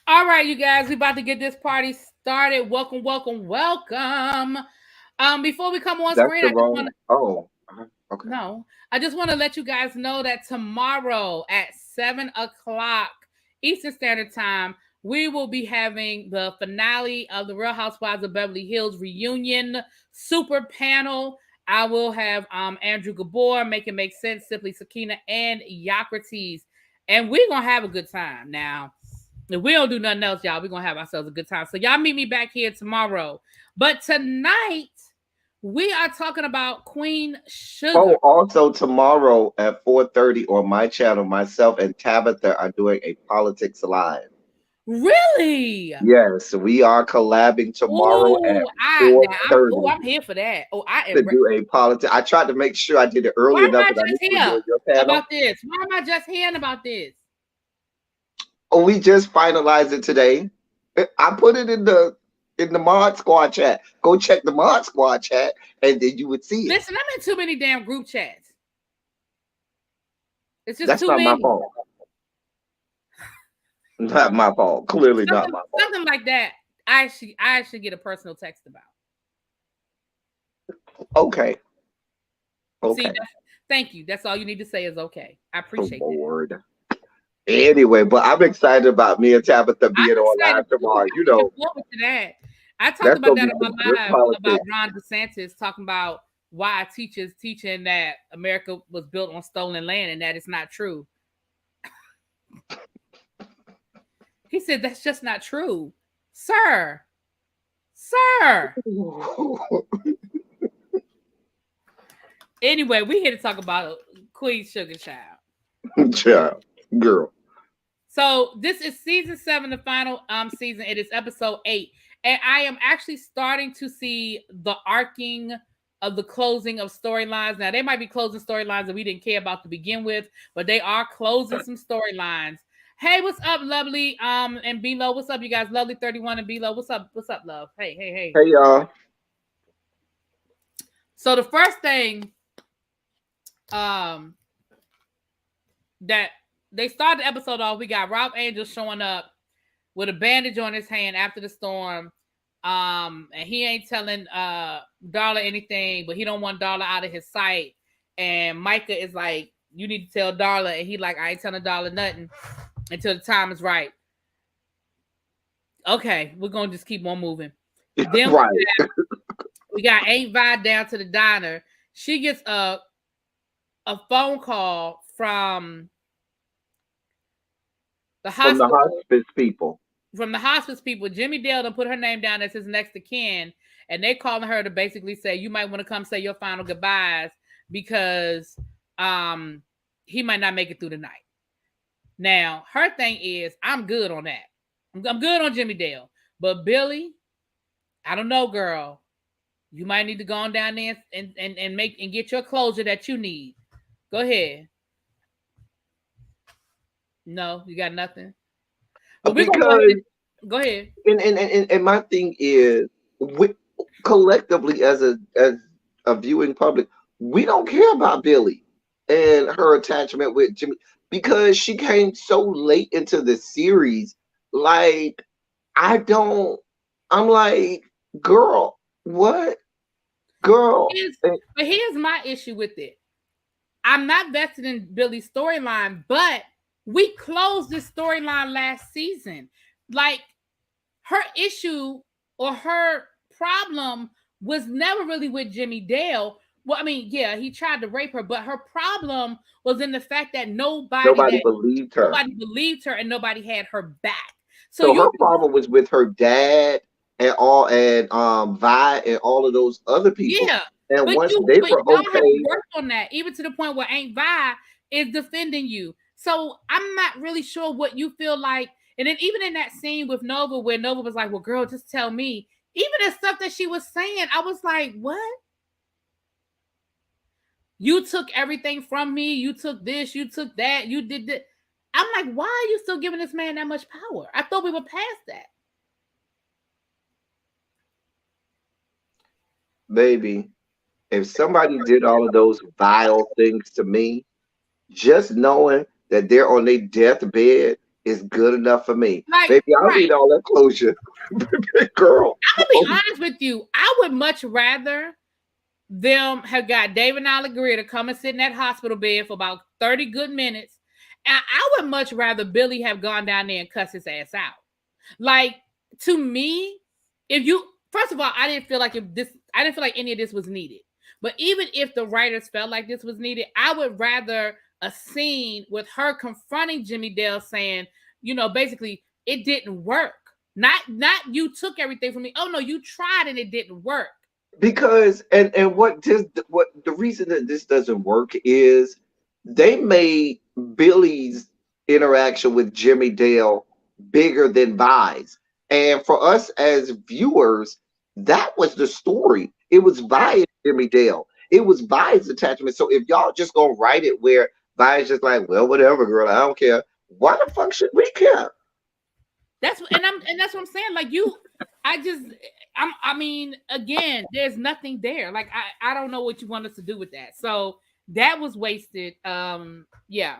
All right, you guys, we about to get this party started. Welcome, welcome, welcome. Before we come on That's screen, the I just wrong. want to Oh, okay. no, I just want to let you guys know that tomorrow at 7 o'clock Eastern Standard Time, we will be having the finale of the Real Housewives of Beverly Hills reunion super panel. I will have Andrew Gabor, Make It Make Sense, Simply Sakina, and Yocrates. And we're gonna have a good time. Now, if we don't do nothing else, y'all, we're gonna have ourselves a good time. So y'all meet me back here tomorrow. But tonight, we are talking about Queen Sugar. Oh, also tomorrow at 4:30 on my channel, myself and Tabitha are doing a politics live. Really? Yes, we are collabing tomorrow Oh, at 4:30 I'm here for that. Oh, I to am. do a politics. I tried to make sure I did it Why early am enough I because I knew just you were here doing your panel. about this? Why am I just hearing about this? Oh, we just finalized it today. I put it in the mod squad chat. Go check the mod squad chat, and then you would see it. Listen, I'm in too many damn group chats. It's just That's too not my many. fault. Not my fault. Clearly not Something, my fault. something like that. I should get a personal text about. Okay. See, Okay. thank you. That's all you need to say is okay. I Oh, appreciate that. Lord. Anyway, but I'm excited about me and Tabitha I'm being on excited live too. tomorrow. I'm looking forward to that. I talked That's about gonna that be on some my good live about politics. Ron DeSantis talking about why teachers teaching that America was built on stolen land and that it's not true. He said that's just not true. Sir. Sir. Anyway, we here to talk about Queen Sugar Child. Child, girl. So this is season 7, the final season. It is episode 8. And I am actually starting to see the arcing of the closing of storylines. Now, they might be closing storylines that we didn't care about to begin with, but they are closing some storylines. Hey, what's up, lovely? And B-Lo, what's up, you guys? Lovely 31 and B-Lo, what's up? What's up, love? Hey, hey, hey. Hey y'all. So the first thing um that they started the episode off, we got Ralph Angel showing up with a bandage on his hand after the storm. And he ain't telling Darla anything, but he don't want Darla out of his sight. And Micah is like, you need to tell Darla, and he like, I ain't telling Darla nothing until the time is right. Okay, we're gonna just keep on moving. Then Right. we got Aunt Vi down to the diner. She gets a phone call from the From the hospital. hospice people. From the hospice people. Jimmy Dale done put her name down as his next of kin, and they calling her to basically say you might want to come say your final goodbyes because he might not make it through the night. Now her thing is I'm good on that. I'm good on Jimmy Dale, but Billy, I don't know, girl. You might need to go on down there and make and get your closure that you need. Go ahead. No, you got nothing. But we're gonna go Because ahead. Go ahead. and my thing is we collectively as a viewing public, we don't care about Billy and her attachment with Jimmy because she came so late into the series. Like I don't I'm like, girl, what? Girl. But here's my issue with it. I'm not vested in Billy's storyline, but we closed this storyline last season. Like her issue or her problem was never really with Jimmy Dale. Well, I mean, yeah, he tried to rape her, but her problem was in the fact that Nobody believed her. nobody believed her and nobody had her back. So So you her problem was with her dad and Vi and all of those other people. yeah, And but once you they but were y'all haven't okay, worked on that, even to the point where Aunt Vi is defending you. So I'm not really sure what you feel like. And then even in that scene with Nova, where Nova was like, "Well, girl, just tell me." Even the stuff that she was saying, I was like, "What? You took everything from me. You took this. You took that. You did that." I'm like, why are you still giving this man that much power? I thought we were past that. baby, if somebody did all of those vile things to me, just knowing that they're on their deathbed is good enough for me. Like, Baby, I don't right. need all that closure. Girl. I'm gonna be honest with you. I would much rather them have got David and Ali Greer to come and sit in that hospital bed for about 30 good minutes. And I would much rather Billy have gone down there and cuss his ass out. Like, to me, if you first of all, I didn't feel like any of this was needed. But even if the writers felt like this was needed, I would rather a scene with her confronting Jimmy Dale saying, basically, it didn't work. Not you took everything from me. Oh no, you tried and it didn't work. Because what the reason that this doesn't work is they made Billy's interaction with Jimmy Dale bigger than Vi's. And for us as viewers, that was the story. It was Vi and Jimmy Dale. It was Vi's attachment. So if y'all just gonna write it where Vi's just like, well, whatever, girl, I don't care. Why the fuck should we care? That's what I'm saying. Like I mean, again, there's nothing there. Like I don't know what you want us to do with that. So that was wasted. Yeah.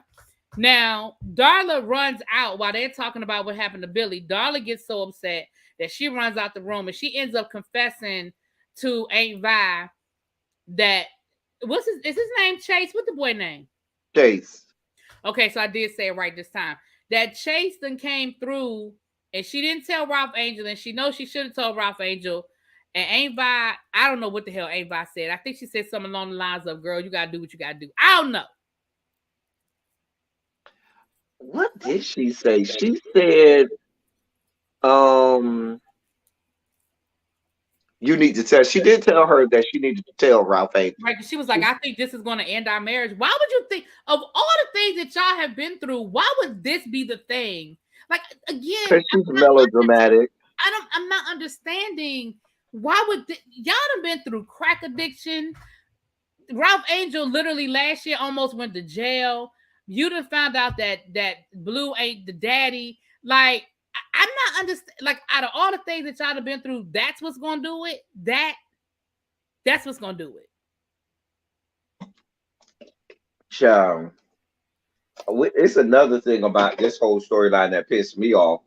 Now Darla runs out while they're talking about what happened to Billy. Darla gets so upset that she runs out the room and she ends up confessing to Aunt Vi that is his name Chase? What's the boy name? Chase. Okay, so I did say it right this time. That Chase then came through and she didn't tell Ralph Angel, and she knows she should have told Ralph Angel. And Aunt Vi, I don't know what the hell Aunt Vi said. I think she said something along the lines of, girl, you gotta do what you gotta do. I don't know. What did she say? She said, you need to tell. She did tell her that she needed to tell Ralph Angel. Right? She was like, I think this is going to end our marriage. Why would you think of all the things that y'all have been through? Why would this be the thing? Like, again, because she's melodramatic. I'm not understanding why would y'all done been through crack addiction. Ralph Angel literally last year almost went to jail. You done found out that Blue ain't the daddy. Like, I'm not understand. Like, out of all the things that y'all have been through, that's what's gonna do it. That's what's gonna do it. Child, it's another thing about this whole storyline that pissed me off,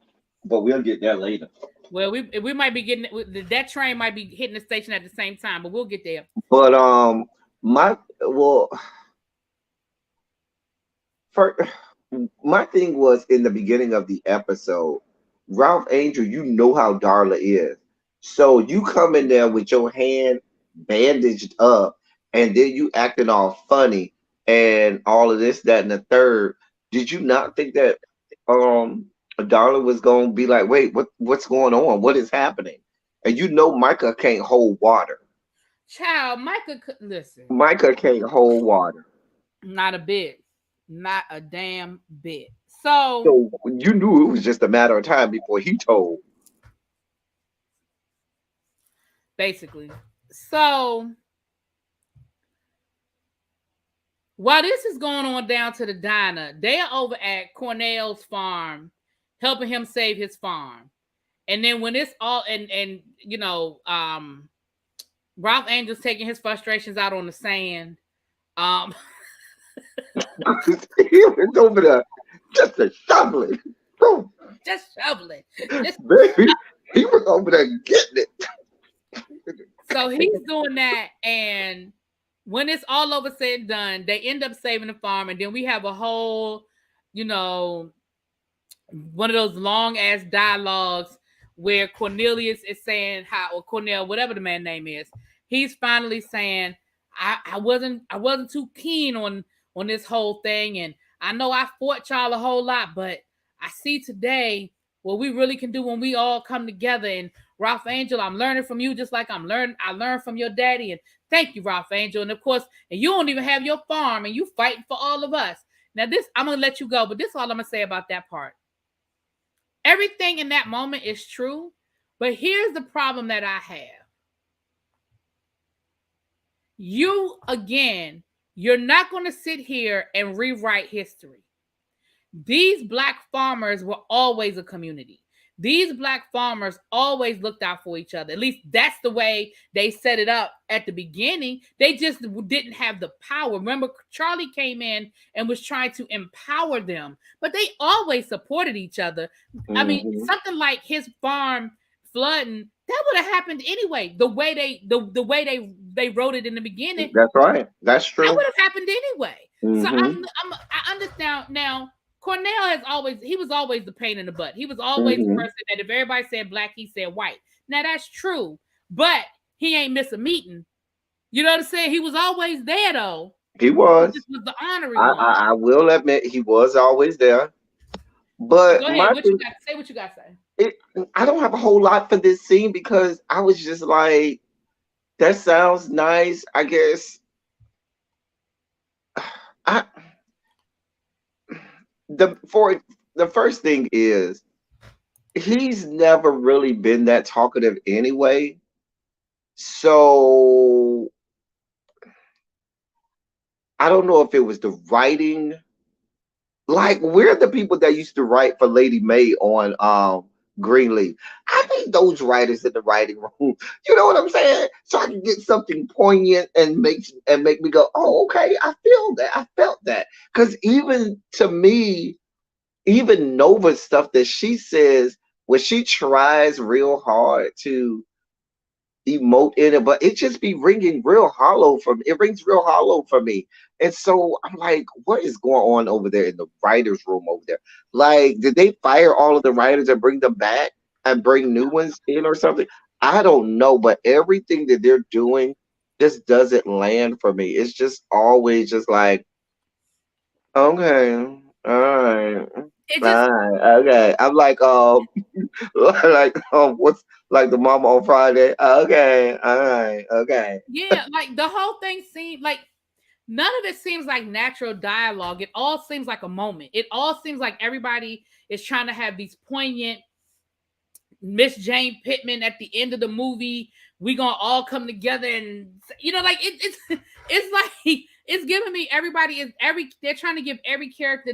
but we'll get there later. Well, we might be getting that train might be hitting the station at the same time, but we'll get there. But my thing was in the beginning of the episode, Ralph Angel, you know how Darla is. So you come in there with your hand bandaged up and then you acting all funny and all of this, that, and the third. Did you not think that Darla was gonna be like, wait, what's going on? What is happening? And you know Micah can't hold water. Child, Micah, listen. Micah can't hold water. Not a bit. Not a damn bit. So you knew it was just a matter of time before he told. Basically. So while this is going on down to the diner, they are over at Cornell's farm, helping him save his farm. And then when it's all and Ralph Angel's taking his frustrations out on the sand. He was over there just shoveling. Just shoveling. Baby, he was over there getting it. So he's doing that, and when it's all over said and done, they end up saving the farm, and then we have a whole, one of those long ass dialogues where Cornelius is saying or Cornell, whatever the man's name is, he's finally saying, I wasn't too keen on this whole thing, and I know I fought y'all a whole lot, but I see today what we really can do when we all come together. And Ralph Angel, I'm learning from you just like I learned from your daddy. And thank you, Ralph Angel. And of course, and you don't even have your farm and you fighting for all of us. Now this, I'm going to let you go, but this is all I'm going to say about that part. Everything in that moment is true, but here's the problem that I have. You're not going to sit here and rewrite history. These Black farmers were always a community. these black farmers always looked out for each other. At least that's the way they set it up at the beginning. They just didn't have the power. Remember, Charlie came in and was trying to empower them, but they always supported each other. I mean, something like his farm flooding, that would have happened anyway. The way they wrote it in the beginning, That's right. That's that true. would have happened anyway. So Mm-hmm. I understand now. Cornell he was always the pain in the butt. He was always the Mm-hmm. person that if everybody said black, he said white. Now that's true, but he ain't miss a meeting. You know what I'm saying? He was always there though. He He was. just was the honorary I, one. I I will admit he was always there. But Go my ahead. What you thing, got to say? What you got to say? it, I don't have a whole lot for this scene because I was just like, that sounds nice. I guess I for the first thing is he's never really been that talkative anyway. So I don't know if it was the writing. Like we're the people that used to write for Lady May on Greenleaf. I need those writers in the writing room. You know what I'm saying? So I can get something poignant and make me go, oh, okay, I feel that. I felt that. Because even to me, even Nova's stuff that she says when she tries real hard to emote in it, but it just be ringing real hollow from it rings real hollow for me. And so I'm like, what is going on over there in the writers' room over there? Like, did they fire all of the writers and bring them back and bring new ones in or something? I don't know, but everything that they're doing just doesn't land for me. It's just always just like, okay, all right, It just fine, okay. I'm like, like what's like the mama on Friday? Okay, all right, okay. yeah, like the whole thing seemed like none of it seems like natural dialogue. It all seems like a moment. It all seems like everybody is trying to have these poignant Miss Jane Pittman at the end of the movie. We gonna all come together and like it's like it's giving me everybody is every they're trying to give every character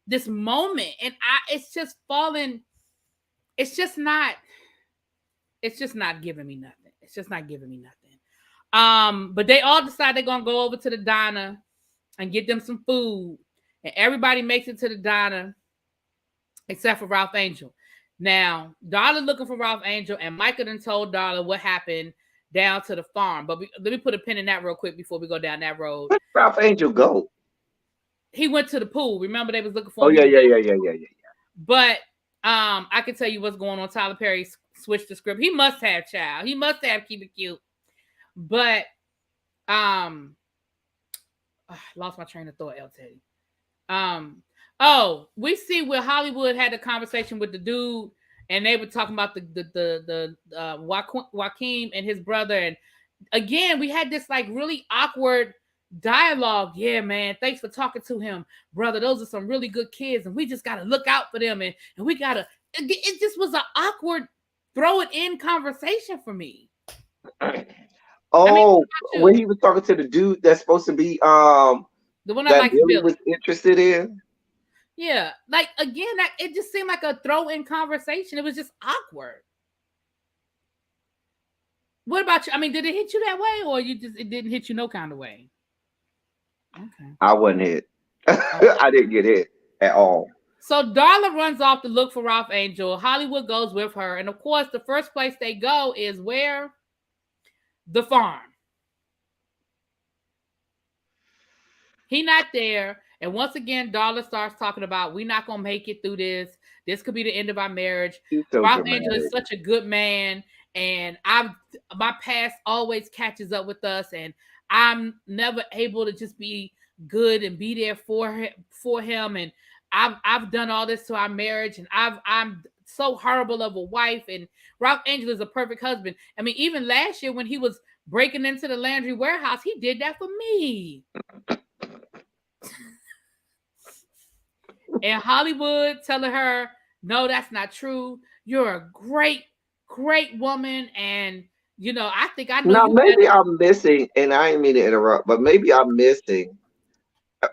this moment, and it's just falling. It's just not. It's just not giving me nothing. It's just not giving me nothing. But they all decide they're gonna go over to the diner and get them some food, and everybody makes it to the diner except for Ralph Angel. Now, Darla looking for Ralph Angel, and Micah done told Darla what happened down to the farm. But let me put a pin in that real quick before we go down that road. Where did Ralph Angel go? He went to the pool. Remember, they was looking for Oh him. yeah, yeah, yeah, yeah, yeah, yeah. But I can tell you what's going on. Tyler Perry switched the script. He must have child. He must have keep it cute. But I lost my train of thought, El Teddy. We see where Hollywood had a conversation with the dude, and they were talking about the Joaquin and his brother, and again we had this like really awkward dialogue. Yeah, man, thanks for talking to him, brother. Those are some really good kids, and we just gotta look out for them, and we gotta. It just was an awkward throw it in conversation for me. Oh, when he was talking to the dude that's supposed to be the one I that like Billy was interested in. Yeah, like again, it just seemed like a throw-in conversation. It was just awkward. What about you? I mean, did it hit you that way, or it didn't hit you no kind of way? Okay, I wasn't hit. I didn't get hit at all. So Darla runs off to look for Ralph Angel. Hollywood goes with her, and of course, the first place they go is where? The farm. He not there. And once again, Darla starts talking about we're not gonna make it through this. This could be the end of our marriage. So Ralph Angel is such a good man, and my past always catches up with us, and I'm never able to just be good and be there for him. And I've done all this to our marriage, and I'm so horrible of a wife. And Ralph Angel is a perfect husband. I mean, even last year when he was breaking into the laundry warehouse, he did that for me. And Hollywood telling her, no, that's not true. You're a great, great woman. And, I think I know. Now, maybe I'm missing, and I didn't mean to interrupt, but maybe I'm missing.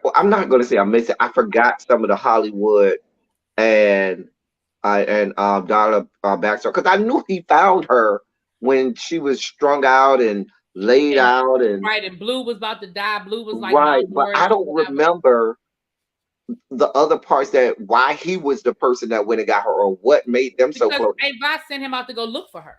Well, I'm not going to say I'm missing. I forgot some of the Hollywood and and Darla Baxter, because I knew he found her when she was strung out and laid And out and right, and Blue was about to die. Blue was like right, but I malnourished or don't whatever. remember the other parts that why he was the person that went and got her or what made them so Because close. Aunt Vi sent him out to go look for her.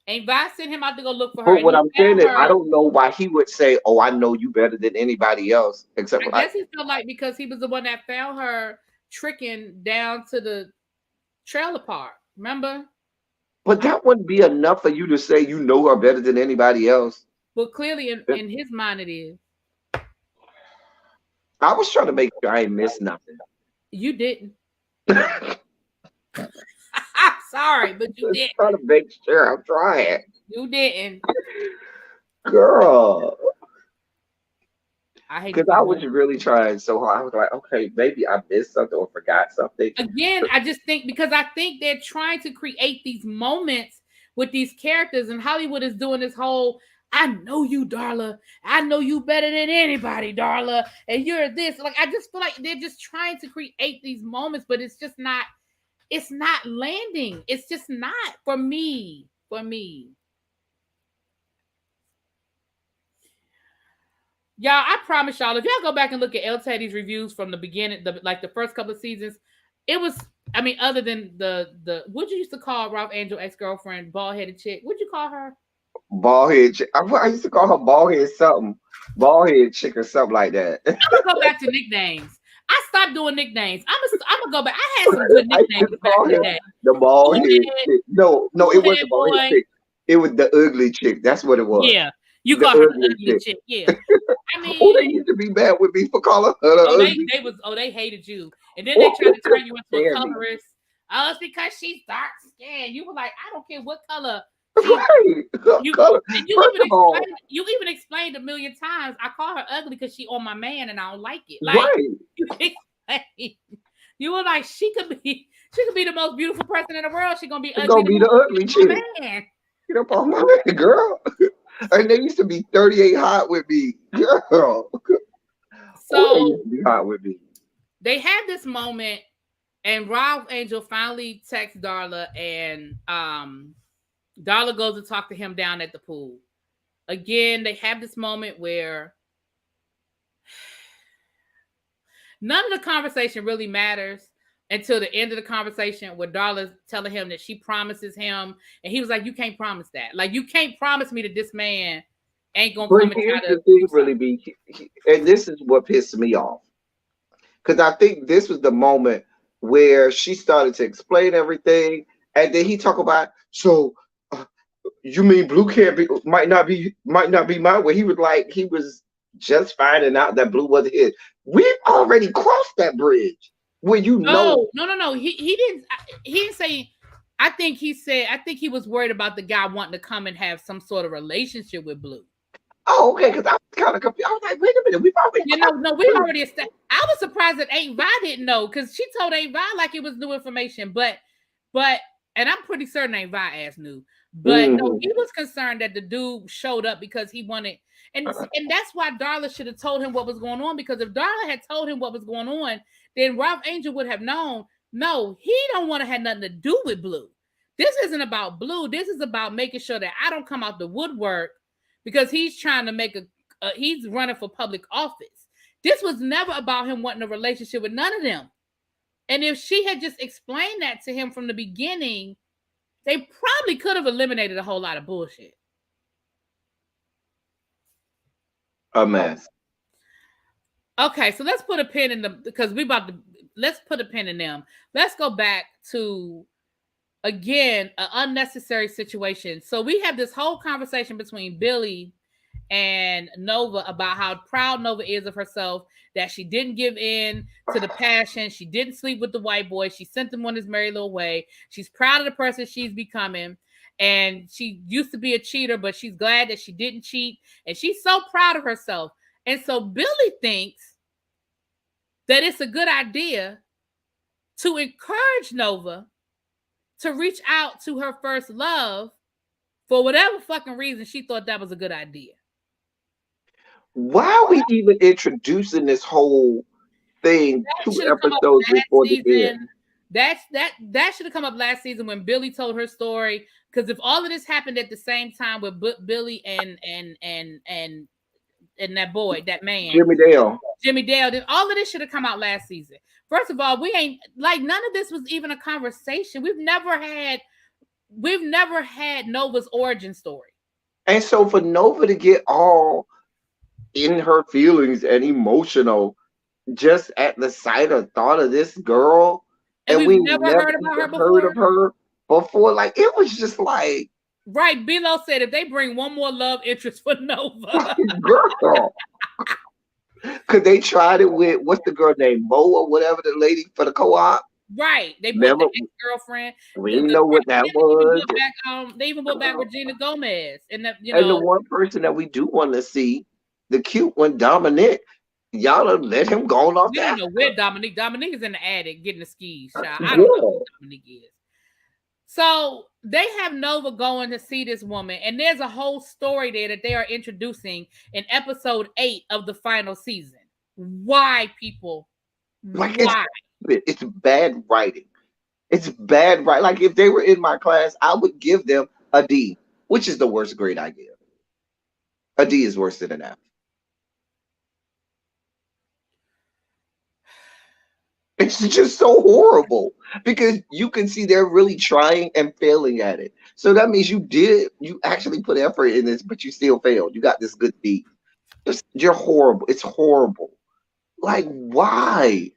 Aunt Vi sent him out to go look for her, But and what he I'm saying found is, I her. don't know why he would say, "Oh, I know you better than anybody else," except I for like. guess he felt like because he was the one that found her tricking down to the trailer park. Remember? But that wouldn't be enough for you to say you know her better than anybody else. Well, clearly in his mind it is. I was trying to make sure I ain't missed nothing. You didn't. I'm sorry, but you Just didn't. trying to make sure. I'm trying, You didn't. girl. I hate to Because be I the was one. really trying so hard. I was like, okay, maybe I missed something or forgot something. Again, I just think because I think they're trying to create these moments with these characters, and Hollywood is doing this whole I know you, Darla. I know you better than anybody, Darla. And you're this. Like, I just feel like they're just trying to create these moments, but it's not landing. It's just not for me. For me. Y'all, I promise y'all, if y'all go back and look at El Teddy's reviews from the beginning, the first couple of seasons, it was, I mean, other than the what you used to call Ralph Angel ex-girlfriend, bald headed chick. What'd you call her? Bald head chick. I used to call her bald head something. Bald head chick or something like that. I'm gonna go back to nicknames. I stopped doing nicknames. I'm gonna go back. I had some good I used nicknames to back call in the her day. the bald Cool head head, chick. No, cool it wasn't head the bald head boy. chick. It was the ugly chick. That's what it was. Yeah, you The call her the ugly ugly chick. chick. Yeah, I Oh, they mean, used to be mad with me for calling her the oh ugly. they hated you, and then they Oh, tried to they turn couldn't you into a stand me. colorist. Oh, it's because she's dark skinned. You were like, I don't care what color she Right. you Color. and First of all, you even explained a million times. I call her ugly because she on my man and I don't like it. Like right. you explained. You were like, she could be the most beautiful person in the world. She gonna be It's ugly gonna the be the moment she ugly get on chick. my man. Get up on my man, girl. And they used to be 38 hot with me. Girl. Oh, they So used to be hot with me. they had this moment, and Ralph Angel finally texts Darla, and Darla goes to talk to him down at the pool. Again, they have this moment where none of the conversation really matters until the end of the conversation where Darla's telling him that she promises him. And he was like, you can't promise that. Like, you can't promise me that this man ain't going to But come and here's try the to thing, do really, something. be, and this is what pissed me off. Because I think this was the moment where she started to explain everything. And then he talk about, so you mean Blue can't be, might not be mine? Where he was like, he was just finding out that Blue wasn't his. We've already crossed that bridge where you know. No. He didn't say, I think he was worried about the guy wanting to come and have some sort of relationship with Blue. Oh, okay, because I was kind of confused. I was like, wait a minute, we've already You know, crossed no, the we bridge. already established. I was surprised that Aunt Vi didn't know because she told Aunt Vi like it was new information. But, and I'm pretty certain Aunt Vi ass knew. But no, Hmm. he was concerned that the dude showed up because he wanted, and that's why Darla should have told him what was going on. Because if Darla had told him what was going on, then Ralph Angel would have known. No, he don't want to have nothing to do with Blue. This isn't about Blue. This is about making sure that I don't come out the woodwork because he's trying to make he's running for public office. This was never about him wanting a relationship with none of them. And if she had just explained that to him from the beginning, they probably could have eliminated a whole lot of bullshit. A mess. Okay, so let's put a pin in the because let's put a pin in them. Let's go back to again an unnecessary situation. So we have this whole conversation between Billy and Nova about how proud Nova is of herself, that she didn't give in to the passion. She didn't sleep with the white boy. She sent him on his merry little way. She's proud of the person she's becoming. And she used to be a cheater, but she's glad that she didn't cheat. And she's so proud of herself. And so Billy thinks that it's a good idea to encourage Nova to reach out to her first love for whatever fucking reason she thought that was a good idea. Why are we even introducing this whole thing That two should have come up episodes last before the end? season. That should have come up last season when Billy told her story. Because if all of this happened at the same time with Billy and that boy, that man, Jimmy Dale, then all of this should have come out last season. First of all, we ain't like none of this was even a conversation. We've never had Nova's origin story. And so for Nova to get all in her feelings and emotional just at the sight or thought of this girl, And and we've we never never heard about her heard of before. her before, like it was just like, right. Bilo said if they bring one more love interest for Nova, girl. Cause they tried it with what's the girl named Mo or whatever, the lady for the co-op. right? They brought Remember, the ex-girlfriend. we didn't know what that was. They even brought back Regina Gomez, and that And the one person that we do want to see, the cute one, Dominic, y'all done let him go off we that. don't know where Dominic is in the attic getting the skis shot. I don't know who Dominic is. So they have Nova going to see this woman, and there's a whole story there that they are introducing in episode 8 of the final season. Why, people? Like Why? it's bad writing. It's bad writing. Like if they were in my class, I would give them a D, which is the worst grade I give. A D is worse than an F. It's just so horrible because you can see they're really trying and failing at it. So that means you actually put effort in this, but you still failed. You got this good D. You're horrible. It's horrible. Like, why?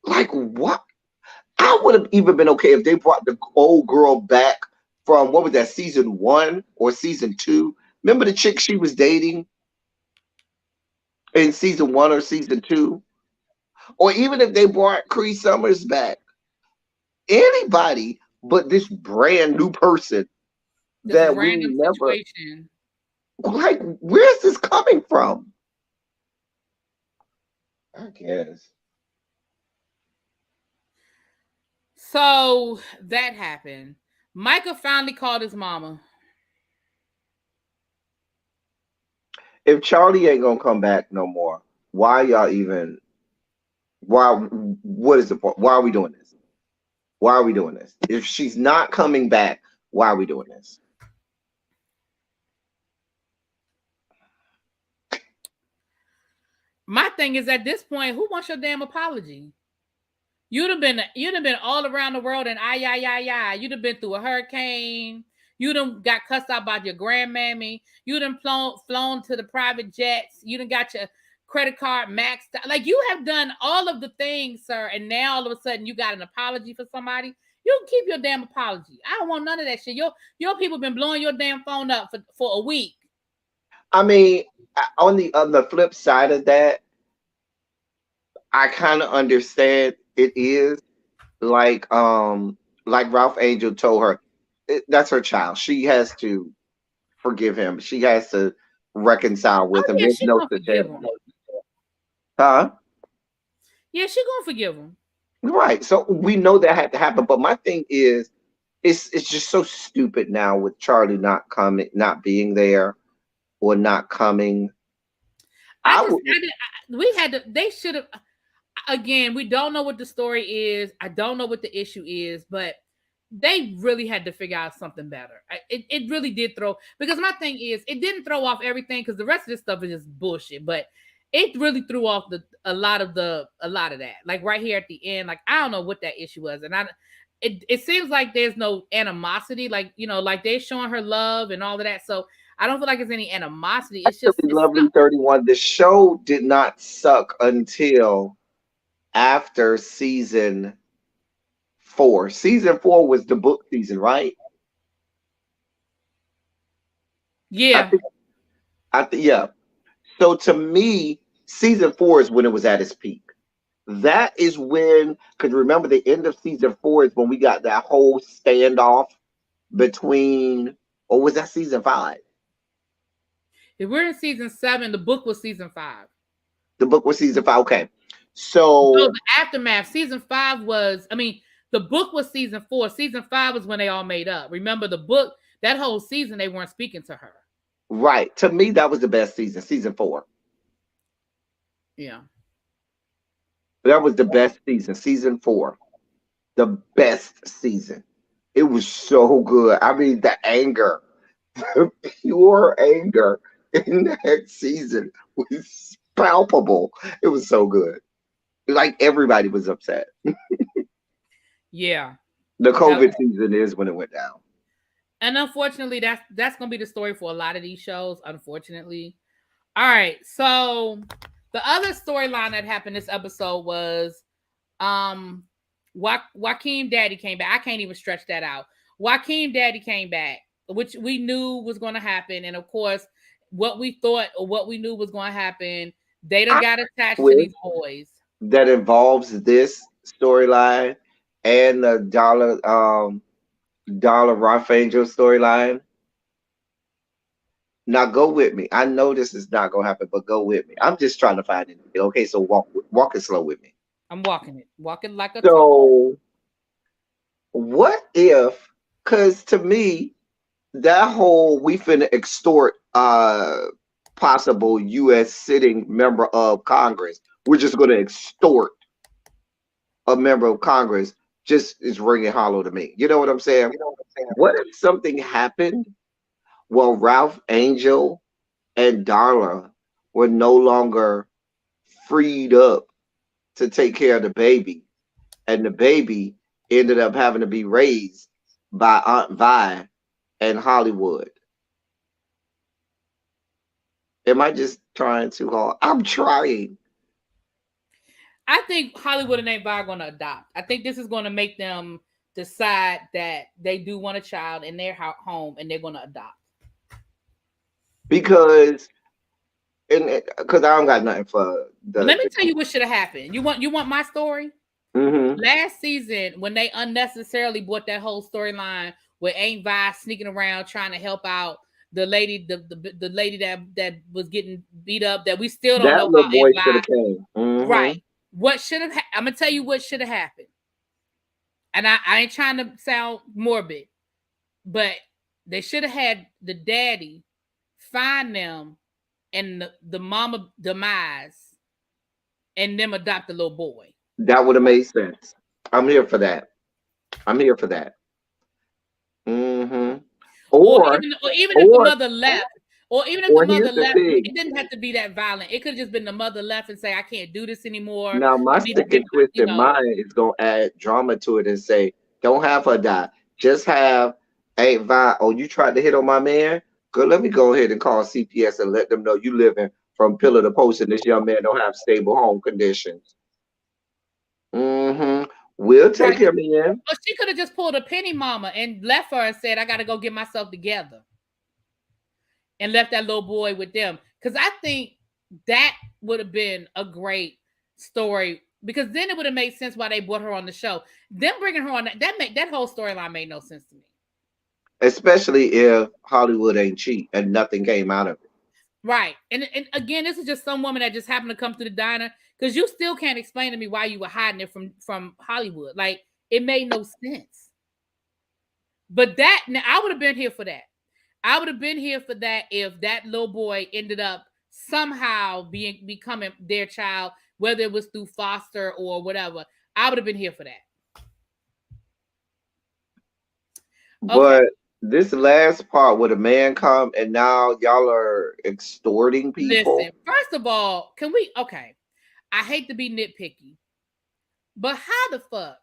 Like, what? I would have even been okay if they brought the old girl back from, what was that, season 1 or season 2? Remember the chick she was dating in season 1 or season 2? Or even if they brought Cree Summers back. Anybody but this brand new person that we never, situation. like, where's this coming from? I guess. So that happened. Micah finally called his mama. If Charlie ain't gonna come back no more, why y'all even? Why? What is the point? Why are we doing this? Why are we doing this? If she's not coming back, why are we doing this? My thing is, at this point, who wants your damn apology? You'd have been all around the world and You'd have been through a hurricane. You done got cussed out by your grandmammy. You done flown to the private jets. You done got your credit card maxed out. Like, you have done all of the things, sir. And now all of a sudden you got an apology for somebody. You can keep your damn apology. I don't want none of that shit. Your people been blowing your damn phone up for a week. I mean, on the flip side of that, I kind of understand. It is like Ralph Angel told her, that's her child. She has to forgive him. She has to reconcile with him. Yeah, There's no forgive him. Huh? Yeah, she gonna forgive him. Right. So we know that had to happen. But my thing is, it's just so stupid now with Charlie not being there or not coming. They should have. Again, we don't know what the story is. I don't know what the issue is, but they really had to figure out something better. It really did because my thing is, it didn't throw off everything because the rest of this stuff is just bullshit, but it really threw off a lot of that. Like right here at the end, like I don't know what that issue was, and it seems like there's no animosity, like like they're showing her love and all of that. So I don't feel like there's any animosity. It's just Lovely 31. The show did not suck until after season 4. Season 4 was the book season, right? Yeah. I think yeah. So to me, season 4 is when it was at its peak. That is when, because remember, the end of season 4 is when we got that whole standoff between, or was that season 5? If we're in season 7, the book was season 5. The book was season 5. Okay. So the aftermath, season 5 was, the book was season 4. Season 5 was when they all made up. Remember the book, that whole season, they weren't speaking to her. Right. To me, that was the best season 4. Yeah. That was the best season, season 4, the best season. It was so good. I mean, the anger, the pure anger in that season was palpable. It was so good. Like everybody was upset. Yeah. The That, COVID season is when it went down. and unfortunately, that's gonna be the story for a lot of these shows. Unfortunately. All right. So the other storyline that happened this episode was um Joaquin Daddy came back. I can't even stretch that out. Joaquin Daddy came back, which we knew was going to happen, and of course, what we thought or what we knew was going to happen, they done I got attached to with these boys. that involves this storyline and the Dollar Rough Angel storyline. Now go with me. I know this is not gonna happen, but go with me. I'm just trying to find it. Okay, so walk it slow with me. I'm walking like a talk. So what if? Because to me, that whole we finna extort possible U.S. sitting member of Congress. We're just gonna extort a member of Congress. Just is ringing hollow to me. You know what I'm saying? What if something happened? Well, Ralph Angel and Darla were no longer freed up to take care of the baby, and the baby ended up having to be raised by Aunt Vi and Hollywood. Am I just trying too hard? I'm trying. I think Hollywood and Aunt Vi are going to adopt. I think this is going to make them decide that they do want a child in their home and they're going to adopt. Because because I don't got nothing for the. Let me tell you what should have happened. You want my story? Mm-hmm. Last season, when they unnecessarily brought that whole storyline with Aunt Vi sneaking around trying to help out the lady, the lady that was getting beat up, that we still don't That know how little boy Aunt should have Vi. came. Mm-hmm. Right. What should have? I'm gonna tell you what should have happened. And I ain't trying to sound morbid, but they should have had the daddy find them and the mama demise and them adopt the little boy. That would have made sense. I'm here for that. I'm here for that. Mm-hmm. Or Or even if the or mother left, or even if the or mother here's the left, thing. it didn't have to be that violent. It could have just been the mother left and say, "I can't do this anymore. Now my I need to sick get and my," twisted mind is gonna add drama to it and say, don't have her die. Just have Aunt Vi. Oh, you tried to hit on my man? Good. Let me go ahead and call CPS and let them know you living from pillar to post and this young man don't have stable home conditions. Mm-hmm. We'll take Right. him in. But she could have just pulled a penny mama and left her and said, "I got to go get myself together," and left that little boy with them. Because I think that would have been a great story. Because then it would have made sense why they brought her on the show. Them bringing her on that whole storyline made no sense to me. Especially if Hollywood ain't cheap and nothing came out of it. Right. And again, this is just some woman that just happened to come to the diner, because you still can't explain to me why you were hiding it from Hollywood. Like, it made no sense. But that, now I would have been here for that. I would have been here for that if that little boy ended up somehow becoming their child, whether it was through foster or whatever. I would have been here for that. Okay. But this last part where the man come and now y'all are extorting people. Listen, first of all, okay, I hate to be nitpicky, but how the fuck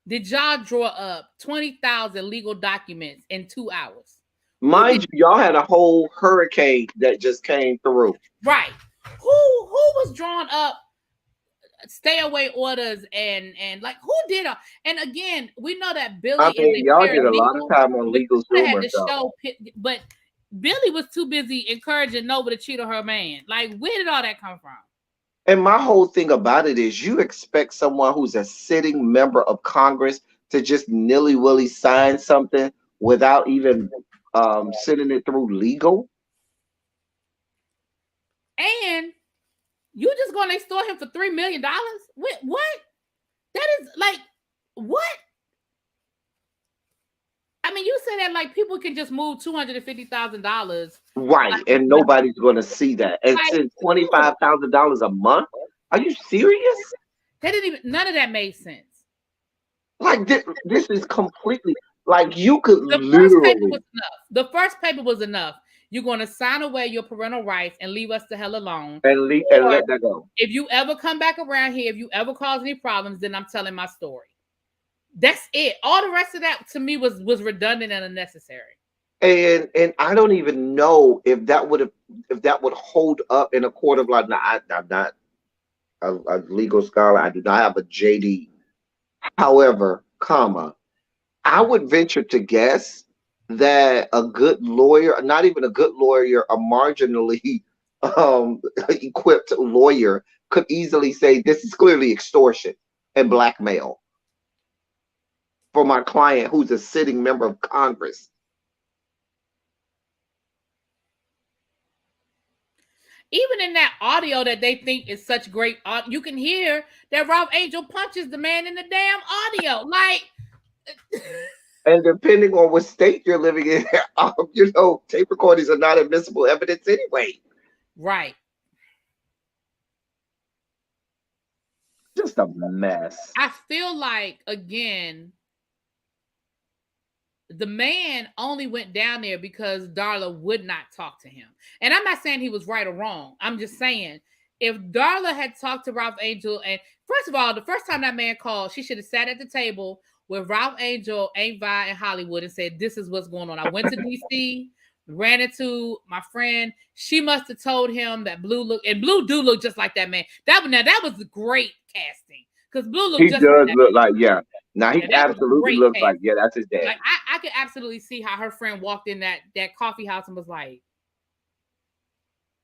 did y'all draw up 20,000 legal documents in 2 hours? Mind you, y'all had a whole hurricane that just came through. Right. Who was drawing up stay away orders and like who did it? And again, we know that Billy I mean, is y'all did a lot of time on legal had rumors, to show, but Billy was too busy encouraging Nova to cheat on her man. Like, where did all that come from? And my whole thing about it is you expect someone who's a sitting member of Congress to just nilly-willy sign something without even sending it through legal? And you just going to extort him for $3 million? What? That is like, what? I mean, you say that like people can just move $250,000. Right, like, and nobody's going to see that. And like, send $25,000 a month? Are you serious? They didn't even. None of that made sense. Like this is completely like you could The first paper literally was enough. The first paper was enough. You're going to sign away your parental rights and leave us the hell alone. and Or let that go. if you ever come back around here, if you ever cause any problems, then I'm telling my story. That's it. All the rest of that to me was redundant and unnecessary. And I don't even know if that would hold up in a court of law. Now, I'm not a legal scholar. I do not have a JD. However, comma, I would venture to guess that a good lawyer, not even a good lawyer, a marginally equipped lawyer could easily say this is clearly extortion and blackmail for my client who's a sitting member of Congress. Even in that audio that they think is such great, you can hear that Ralph Angel punches the man in the damn audio. Like, And depending on what state you're living in, tape recordings are not admissible evidence anyway. right. Just a mess. I feel like, again, the man only went down there because Darla would not talk to him. And I'm not saying he was right or wrong. I'm just saying if Darla had talked to Ralph Angel, and first of all, the first time that man called, she should have sat at the table with Ralph Angel, Aunt Vi, and Hollywood and said, "This is what's going on. I went to DC, ran into my friend. She must have told him that Blue looked, and Blue do look just like that man. That was great casting because Blue looked He just does like look like, yeah. Now he that was absolutely great looks casting. like, yeah, that's his dad. Like I could absolutely see how her friend walked in that coffee house and was like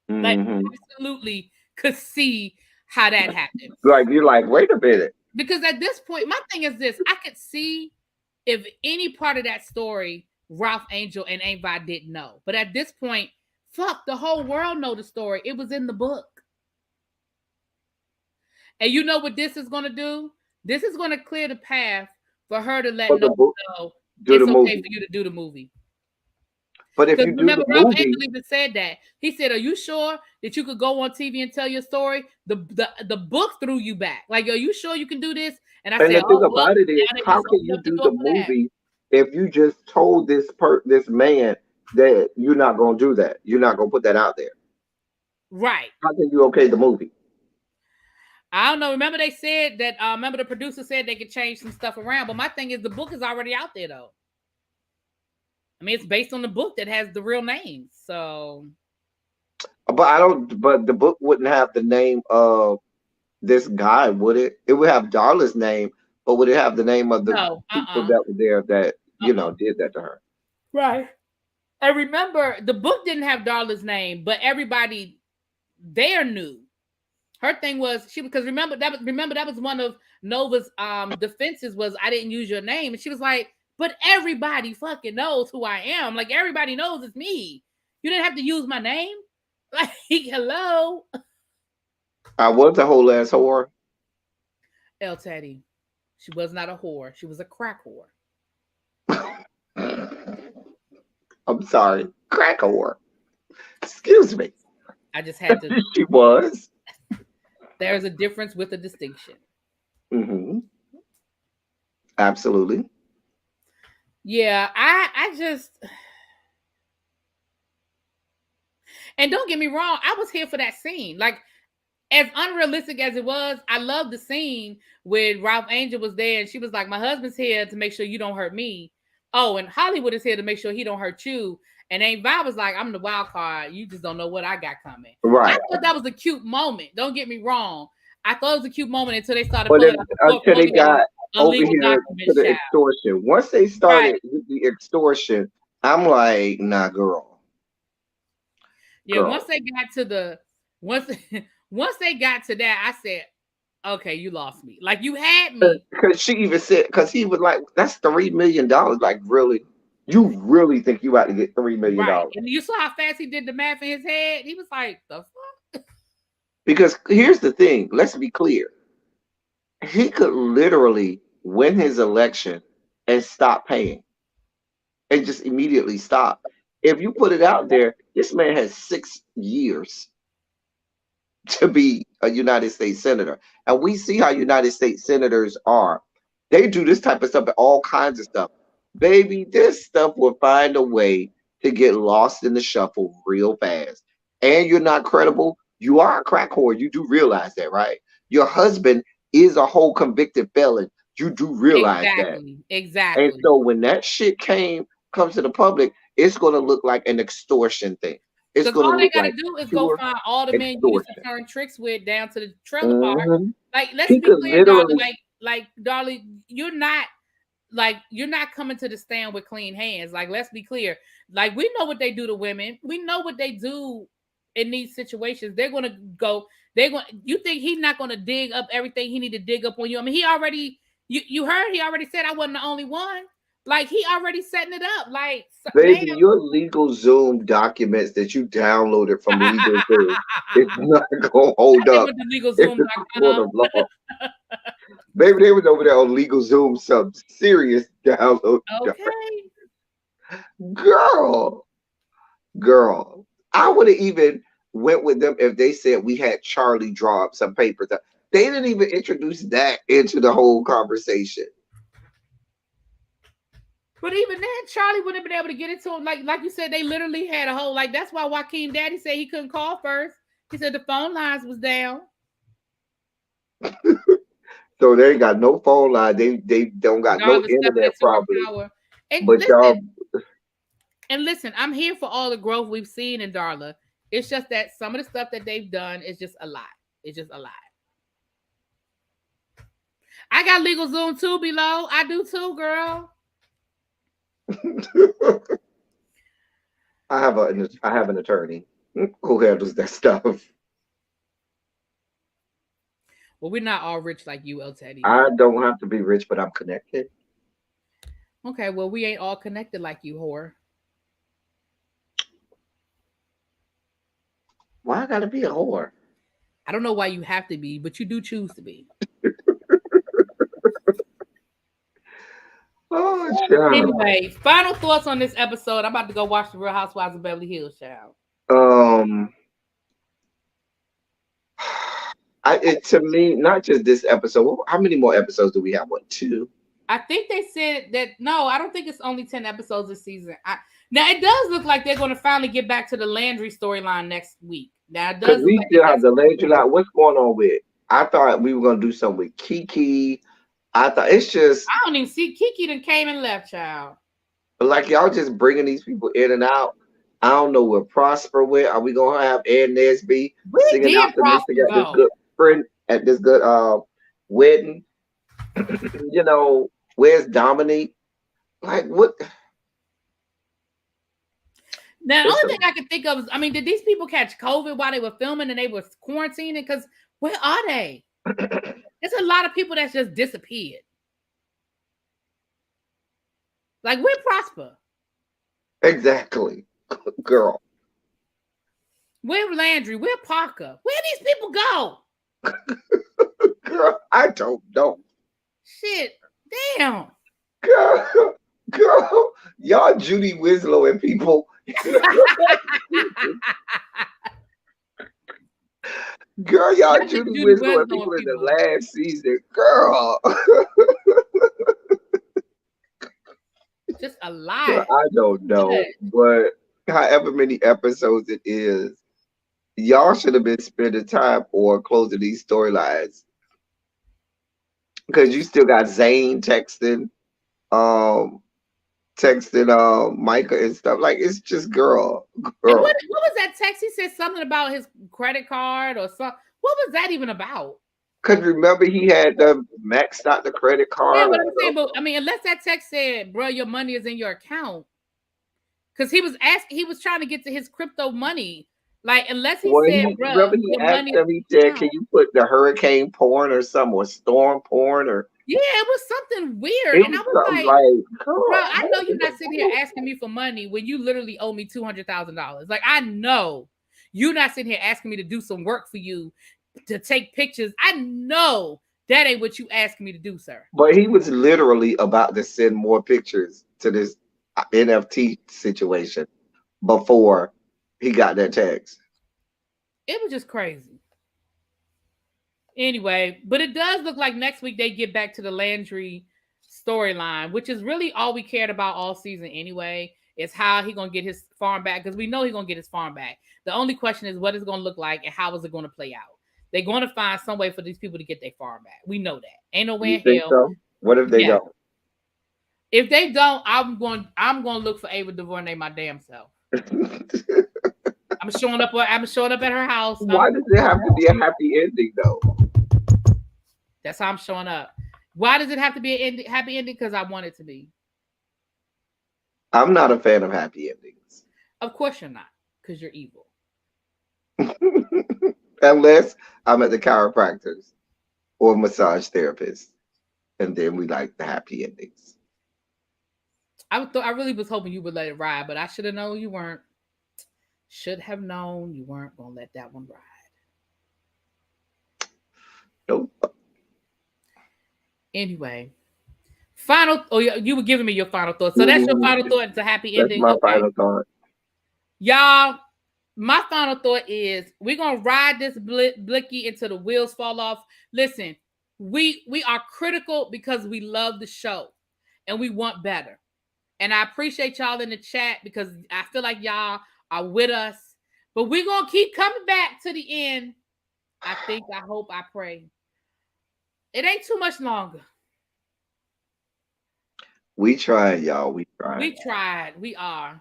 absolutely could see how that happened. Like you're like, wait a minute. Because at this point, my thing is this: I could see if any part of that story Ralph Angel and Aunt Vi didn't know, but at this point, fuck, the whole world know the story. It was in the book, and you know what this is going to do? This is going to clear the path for her to let Nova know it's okay for you to do the movie. But if you remember, do the Ralph movie, Angel even said that. He said, "Are you sure that you could go on TV and tell your story? The book threw you back. Like, are you sure you can do this?" And I said, the thing about it is, how can you do the movie if you just told this man that you're not going to do that? You're not going to put that out there, right? How can you okay the movie? I don't know. Remember they said that. Remember the producer said they could change some stuff around. But my thing is, the book is already out there, though. I mean, it's based on the book that has the real names. So, but the book wouldn't have the name of this guy, would it? It would have Darla's name, but would it have the name of the people that were there that did that to her? Right. And remember, the book didn't have Darla's name, but everybody there knew. Her thing was because remember that was one of Nova's defenses was I didn't use your name, and she was like, but everybody fucking knows who I am. Like everybody knows it's me. You didn't have to use my name. Like hello. I was a whole ass whore. El Teddy, she was not a whore. She was a crack whore. I'm sorry, crack whore. Excuse me. I just had to. She was. There's a difference with a distinction. Absolutely. Yeah, I just, and don't get me wrong, I was here for that scene. Like, as unrealistic as it was, I love the scene when Ralph Angel was there and she was like, my husband's here to make sure you don't hurt me. Oh, and Hollywood is here to make sure he don't hurt you. And Aunt Vi was like, I'm the wild card. You just don't know what I got coming. Right. I thought that was a cute moment. Don't get me wrong. I thought it was a cute moment until they started pulling out until they got over here to the extortion. Once they started with the extortion, I'm like, nah, girl. Yeah, once they got to that, I said, okay, you lost me. Like you had me. Because she even said, because he was like, that's $3 million. Like, really? You really think you about to get $3 million? Right. And you saw how fast he did the math in his head? He was like, the fuck? Because here's the thing, let's be clear. He could literally win his election and stop paying. And just immediately stop. If you put it out there, this man has 6 years. to be a United States senator. And we see how United States senators are. They do this type of stuff and all kinds of stuff. Baby, this stuff will find a way to get lost in the shuffle real fast. And you're not credible. You are a crack whore. You do realize that, right? Your husband is a whole convicted felon. You do realize that. Exactly. And Exactly. so when that shit comes to the public, it's gonna look like an extortion thing. It's Because gonna all they look got to like do is go pure find all the men you used to extortion. turn tricks with down to the trailer park. hmm Like, let's He be could clear, darling. literally, Darling, you're not coming to the stand with clean hands. Like, let's be clear. Like, we know what they do to women. We know what they do in these situations. They're gonna go. They're going. You think he's not gonna dig up everything he need to dig up on you? I mean, he already. You heard he already said I wasn't the only one. Like, he already setting it up. Like, ma'am. baby, your legal Zoom documents that you downloaded from legal Zoom, it's not gonna hold They up went to in the court legalzoom.com. of law. Baby, they was over there on legal Zoom, some serious download. Okay. Girl, girl, I would have even went with them if they said we had Charlie draw up some papers. They didn't even introduce that into the whole conversation. But even then, Charlie wouldn't have been able to get it to him. Like you said, they literally had a whole, like, that's why Joaquin Daddy said he couldn't call first. He said the phone lines was down. So they ain't got no phone line. They don't got no Darla stepping internet into her probably. power. And But y'all, listen, I'm here for all the growth we've seen in Darla. It's just that some of the stuff that they've done is just a lot. It's just a lot. I got legal Zoom too below. I do too, girl. I have an attorney who handles that stuff. Well, we're not all rich like you, El Teddy. I don't have to be rich, but I'm connected. Okay, well, we ain't all connected like you, whore. Why I gotta be a whore? I don't know why you have to be, but you do choose to be. Oh, child. Anyway, final thoughts on this episode. I'm about to go watch the Real Housewives of Beverly Hills, child. Um, to me, not just this episode. How many more episodes do we have? What, two? I think they said that no, I don't think it's only 10 episodes this season. Now it does look like they're going to finally get back to the Landry storyline next week. Now it Because does look we like still have the Landry line. What's going on with? I thought we were gonna do something with Kiki. I thought it's just I don't even see Kiki that came and left, child. like y'all just bringing these people in and out. I don't know where Prosper went. Are we gonna have Ed Nesby Where singing did optimistic Prosper at this go? good friend at this good wedding? You know, where's Dominique? Like what? Now the It's only thing I can think of is, I mean, did these people catch COVID while they were filming and they were quarantining? Because where are they? There's a lot of people that's just disappeared. Like, where Prosper? exactly, girl. Where Landry? Where Parker? Where these people go? Girl, I don't know. Shit. Damn. Girl, girl, y'all Judy Winslow and people. Girl, y'all Not the Judy Judy Winslow and Winslow people in the people. last season. Girl. Just a Girl, lie. I don't know. But however many episodes it is, y'all should have been spending time or closing these storylines. Because you still got Zane um Micah and stuff. Like it's just girl. And what Girl. was that text? He said something about his credit card or something. What was that even about? Cause remember he had the maxed out the credit Yeah, card what or I'm saying, something. but I mean, unless that text said, "Bro, your money is in your account," because he was trying to get to his crypto money. Like, unless he Well, said, he "Bro, remember he your asked money is him. He in your said, "Can account." you put the hurricane porn or some or storm porn or?" Yeah, it was something weird, It and I was was something like, like, "Bro, "Girl, I what know in you're the not sitting here world?" asking me for money when you literally owe me $200,000. Like, I know you're not sitting here asking me to do some work for you to take pictures. I know that ain't what you asking me to do, sir." But he was literally about to send more pictures to this NFT situation before he got that text. It was just crazy. Anyway, but it does look like next week they get back to the Landry storyline, which is really all we cared about all season anyway. Is how he gonna get his farm back, because we know he's gonna get his farm back. The only question is what it's gonna look like and how is it gonna play out. They're gonna find some way for these people to get their farm back. We know that. Ain't no way You in think hell. so? What if they Yeah. don't? If they don't, I'm gonna look for Ava DuVernay my damn self. I'm showing up at her house. Why does it have to be a happy ending though? That's how I'm showing up. Why does it have to be a happy ending? Because I want it to be. I'm not a fan of happy endings. Of course you're not, because you're evil. Unless I'm at the chiropractors or massage therapist, and then we like the happy endings. I really was hoping you would let it ride, but I should have known you weren't. Should have known you weren't gonna let that one ride. Nope. Anyway, final. Oh, you were giving me your final thought. So that's your final thought. It's a happy ending. That's my final thought. Y'all, my final thought is we're gonna ride this blicky until the wheels fall off. Listen, we are critical because we love the show and we want better. And I appreciate y'all in the chat because I feel like y'all are with us. But we're gonna keep coming back to the end. I think, I hope, I pray. It ain't too much longer. We tried, y'all. We tried. We tried. We are.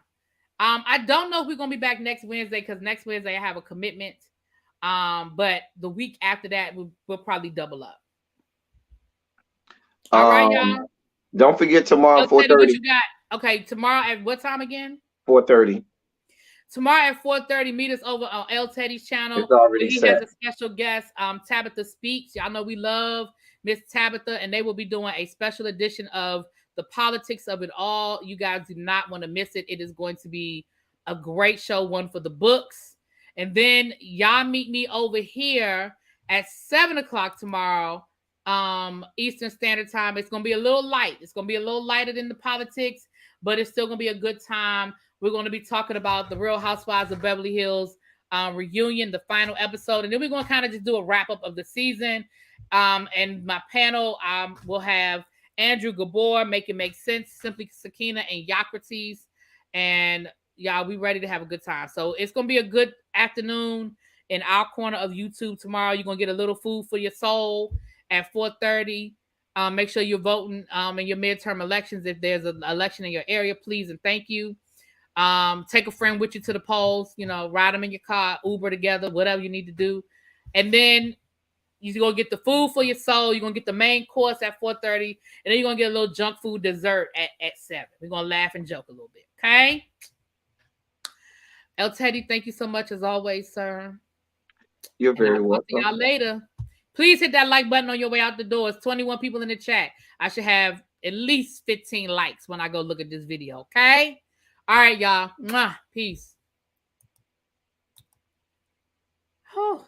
I don't know if we're gonna be back next Wednesday because next Wednesday I have a commitment. But the week after that we'll probably double up. All right, y'all. Don't forget tomorrow 4:30. What you got? Okay, tomorrow at what time again? 4:30. Tomorrow at 4:30, meet us over on L Teddy's channel. It's already he set. has a special guest, Tabitha Speaks. Y'all know we love Miss Tabitha, and they will be doing a special edition of the politics of it all. You guys do not want to miss it. It is going to be a great show, one for the books. And then y'all meet me over here at 7 o'clock tomorrow, Eastern Standard Time. It's going to be a little light. It's going to be a little lighter than the politics, but it's still going to be a good time. We're going to be talking about the Real Housewives of Beverly Hills reunion, the final episode. And then we're going to kind of just do a wrap up of the season. And my panel will have Andrew Gabor, Make It Make Sense, Simply Sakina, and Yocrates. And y'all, we ready to have a good time. So it's going to be a good afternoon in our corner of YouTube tomorrow. You're going to get a little food for your soul at 4:30. Make sure you're voting in your midterm elections. If there's an election in your area, please and thank you. Take a friend with you to the polls, ride them in your car, Uber together, whatever you need to do. And then you're going to get the food for your soul. You're going to get the main course at 4:30. And then you're going to get a little junk food dessert at 7. We're going to laugh and joke a little bit. Okay? El Teddy, thank you so much as always, sir. You're very welcome. See y'all later. Please hit that like button on your way out the door. It's 21 people in the chat. I should have at least 15 likes when I go look at this video. Okay? All right, y'all. Mwah. Peace. Oh.